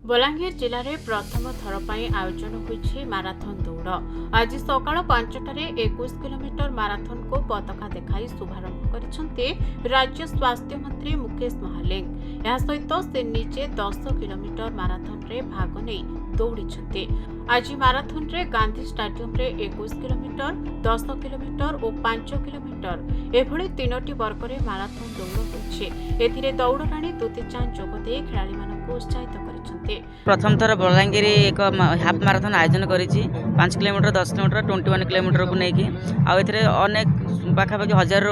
बलांगीर जिले में प्रथम थर पर आयोजन होइछि माराथन दौड़। आज सकाळ 5टारे 21 किलोमीटर माराथन को पताका देखाई शुभारंभ करिसेंते राज्य स्वास्थ्य मंत्री मुकेश महालिंग। या सहित से निजे 10 किलोमीटर माराथन रे भाग नै दौड़िछन्ते। आज माराथन रे गांधी स्टेडियम रे 21 किलोमीटर, 10 किलोमीटर और 5 किलोमीटर एभली तीनोटी वर्ग रे माराथन दौड़ होइछि। एथिरे दौड़राणी दुती चांद जोगदे खेलाड़ी मानक उत्साहित करिसेंते। प्रथम थर बलांगीर एक हाफ माराथन आयोजन करिछि 5 किलोमीटर, 10 किलोमीटर, 21 किलोमीटर को लेकिन अनेक पाखापाखि हजार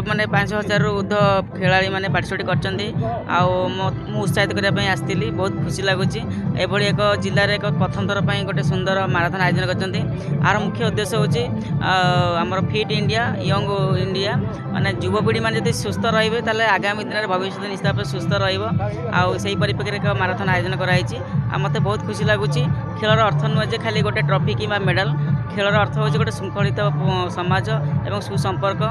माने 5,000 ऊर्ध खेलाड़ी माने पार्टिसिपेट करछन्ती। उत्साहित करने आसती बहुत खुशी लगुच। एभली एक जिले एक प्रथम थर पर गोटे सुंदर माराथन आयोजन करछन्ती। आर मुख्य उद्देश्य होछि आमर फिट इंडिया, यंग इंडिया माने युवपीढ़ी माने यदि सुस्थ रहिबे ताले आगामी दिन में भविष्य निश्चित भाव सुस्थ रहिबो। आ सही परिप्रेक्षी एक माराथन आयोजन कराई। मते बहुत खुशी लगुच। खेलर अर्थ नुहे जे खाली गोटे ट्रॉफी किंबा मेडल। खेलर अर्थ होछि गोटे शृंखलित समाज एवं सुसंपर्क।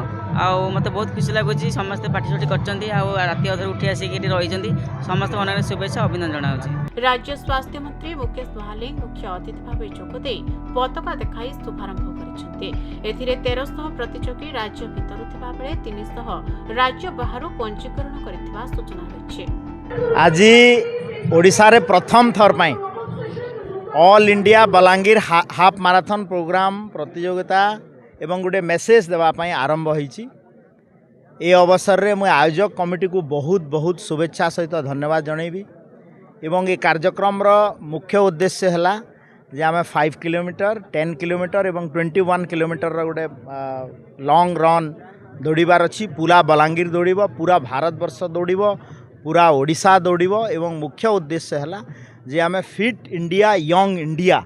मते बहुत खुशी लगुच। समस्त पार्टिसिपेट करछन्ती। राति अधर उठी आसिक रही समस्त मन शुभेच्छा अभिनंदन जनाऊँ। राज्य स्वास्थ्य मंत्री मुकेश महालिंग मुख्य अतिथि भाव जोगदे पताका देखाई शुभारंभ करिसेंते। एथिरे 1300 प्रतियोगी राज्य भितर थिबा बेले 300 राज्य बाहर पंजीकरण करिथिबा सूचना रहिछि। आज ओडिशा रे प्रथम थर पाई all India Balangir half marathon program प्रतियोगिता एवं गोटे मेसेज देवाई आरंभ होईछि। ए अवसर रे मैं आयोजक कमिटी को बहुत बहुत शुभेच्छा सहित धन्यवाद जनइबी। एवं ये कार्यक्रम रो मुख्य उद्देश्य है जे आम 5 किलोमीटर, 10 किलोमीटर एवं 21 किलोमीटर गोटे लॉन्ग रन दौड़ार अच्छी। पूरा बलांगीर दौड़, पूरा भारत वर्ष दौड़, पूरा ओडिशा दौड़। एवं मुख्य उद्देश्य है जे आम fit India, young India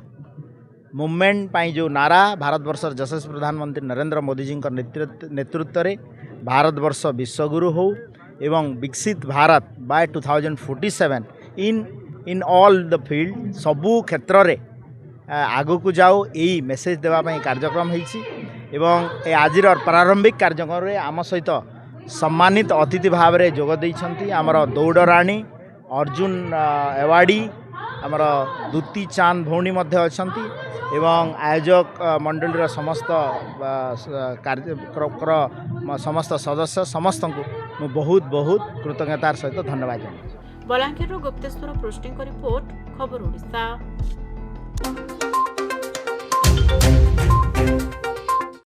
movement पाई जो नारा भारत वर्ष यशस्वी प्रधानमंत्री नरेंद्र मोदी जी नेतृत्व में भारत वर्ष विश्वगुरु हो एवं विकसित Bharat by 2047 in all the field सबू क्षेत्र रे आगु को जाओ यही मेसेज देवाई कार्यक्रम होईछि। एवं आज प्रारंभिक कार्यक्रम रे आम सहित सम्मानित अतिथि भाव में जोग देइछन्ती आमर दौड़राणी अर्जुन एवार्डी आमर दुती चांद भौणी मध्य अछन्ती। एवं आयोजक मंडली समस्त समस्त सदस्य समस्त को बहुत बहुत कृतज्ञतार सहित धन्यवाद। बलांगीर गुप्तेश्वर पृष्टि रिपोर्ट खबर ओडिशा।